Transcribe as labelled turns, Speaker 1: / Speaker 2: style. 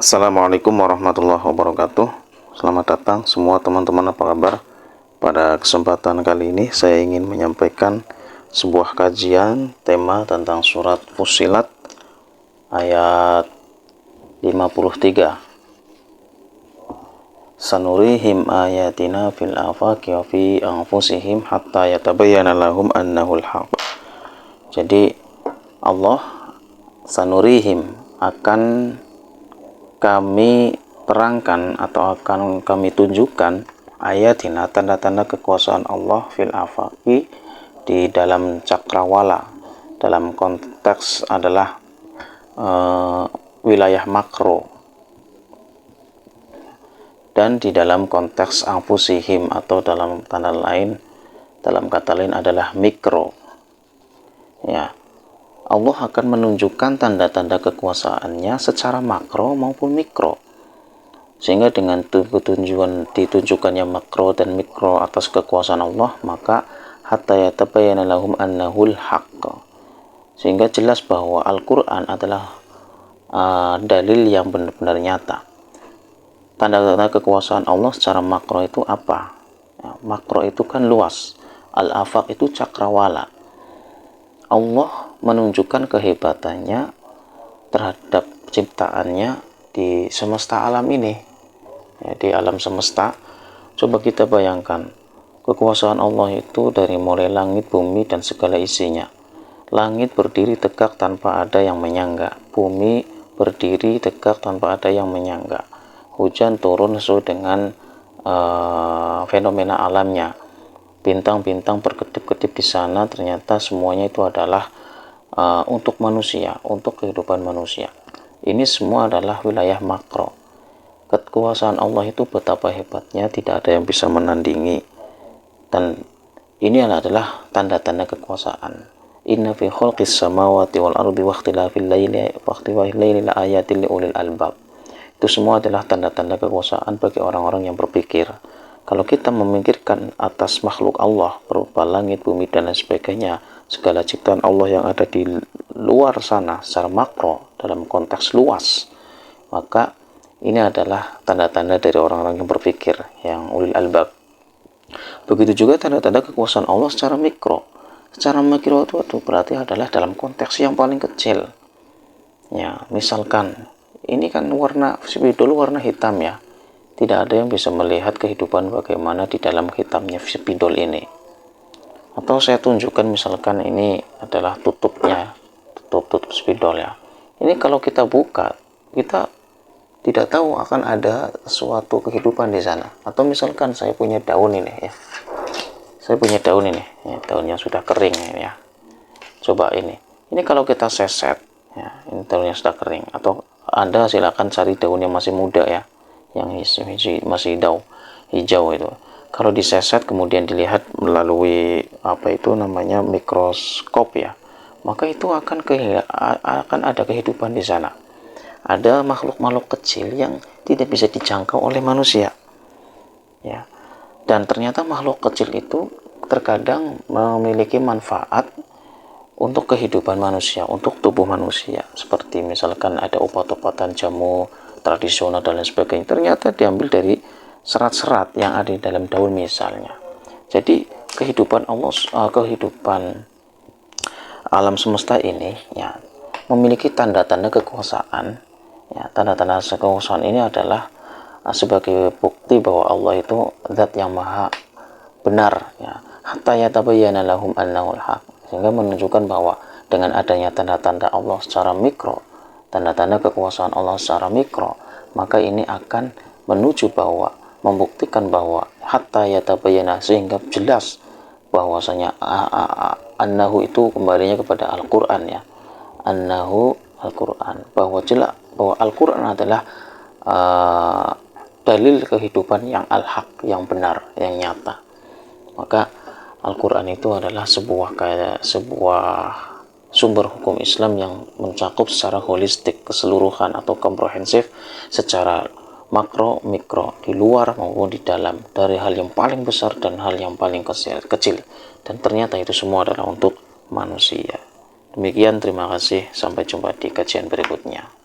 Speaker 1: Assalamualaikum warahmatullahi wabarakatuh. Selamat datang semua teman-teman, apa kabar? Pada kesempatan kali ini saya ingin menyampaikan sebuah kajian tema tentang surat Fussilat ayat 53. Sanurihim ayatina fil afaqi wa fi anfusihim hatta yatabayyana lahum annahul haq. Jadi Allah sanurihim akan kami terangkan atau akan kami tunjukkan ayatina, tanda-tanda kekuasaan Allah fil afaqi, di dalam cakrawala, dalam konteks adalah wilayah makro, dan di dalam konteks anfusihim atau dalam tanda lain, dalam kata lain adalah mikro. Ya, Allah akan menunjukkan tanda-tanda kekuasaannya secara makro maupun mikro, sehingga dengan ditunjukkannya makro dan mikro atas kekuasaan Allah, maka hatta yatabayyana lahum annahul haqq, sehingga jelas bahwa Al-Quran adalah dalil yang benar-benar nyata. Tanda-tanda kekuasaan Allah secara makro itu apa? Ya, makro itu kan luas, al-afaq itu cakrawala. Allah menunjukkan kehebatannya terhadap ciptaannya di semesta alam ini, ya, di alam semesta. Coba kita bayangkan kekuasaan Allah itu dari mulai langit, bumi, dan segala isinya. Langit berdiri tegak tanpa ada yang menyangga, bumi berdiri tegak tanpa ada yang menyangga, hujan turun sesuai dengan fenomena alamnya, bintang-bintang berkedip-kedip di sana, ternyata semuanya itu adalah untuk manusia, untuk kehidupan manusia. Ini semua adalah wilayah makro. Kekuasaan Allah itu betapa hebatnya, tidak ada yang bisa menandingi. Dan ini adalah tanda-tanda kekuasaan. Inna fi khalqis samawati wal ardi wa ikhtilafil laili la ayatil liulil albab. Itu semua adalah tanda-tanda kekuasaan bagi orang-orang yang berpikir. Kalau kita memikirkan atas makhluk Allah berupa langit, bumi, dan lain sebagainya, segala ciptaan Allah yang ada di luar sana secara makro dalam konteks luas, maka ini adalah tanda-tanda dari orang-orang yang berpikir, yang ulil albab. Begitu juga tanda-tanda kekuasaan Allah secara mikro. Secara mikro itu berarti adalah dalam konteks yang paling kecil. Ya, misalkan ini kan warna spidol warna hitam, ya. Tidak ada yang bisa melihat kehidupan bagaimana di dalam hitamnya spidol ini. Atau saya tunjukkan misalkan ini adalah tutupnya, tutup spidol, ya. Ini kalau kita buka, kita tidak tahu akan ada suatu kehidupan di sana. Atau misalkan saya punya daun ini, ya. Saya punya daun ini, ya, daunnya sudah kering, ya. Coba ini kalau kita seset, ya, ini daunnya sudah kering. Atau Anda silakan cari daun yang masih muda, ya, yang masih hijau itu. Kalau diseset kemudian dilihat melalui mikroskop, ya, maka itu akan ada kehidupan di sana. Ada makhluk-makhluk kecil yang tidak bisa dijangkau oleh manusia, ya. Dan ternyata makhluk kecil itu terkadang memiliki manfaat untuk kehidupan manusia, untuk tubuh manusia. Seperti misalkan ada obat-obatan jamu tradisional dan lain sebagainya, ternyata diambil dari serat-serat yang ada di dalam daun misalnya. Jadi kehidupan Allah, kehidupan alam semesta ini, ya, memiliki tanda-tanda kekuasaan. Ya, tanda-tanda kekuasaan ini adalah sebagai bukti bahwa Allah itu zat yang maha benar, ya. Hatta yatabayyana lahum annahul haq, sehingga menunjukkan bahwa dengan adanya tanda-tanda Allah secara mikro, tanda-tanda kekuasaan Allah secara mikro, maka ini akan menuju bahwa membuktikan bahwa hatta yatabayyana, sehingga jelas bahwasanya annahu itu kembalinya kepada Al-Quran, ya. Annahu Al-Quran, bahwa jelas bahwa Al-Quran adalah dalil kehidupan yang al-haq, yang benar, yang nyata. Maka Al-Quran itu adalah sebuah sumber hukum Islam yang mencakup secara holistik, keseluruhan atau komprehensif, secara makro, mikro, di luar maupun di dalam, dari hal yang paling besar dan hal yang paling kecil. Dan ternyata itu semua adalah untuk manusia. Demikian, terima kasih, sampai jumpa di kajian berikutnya.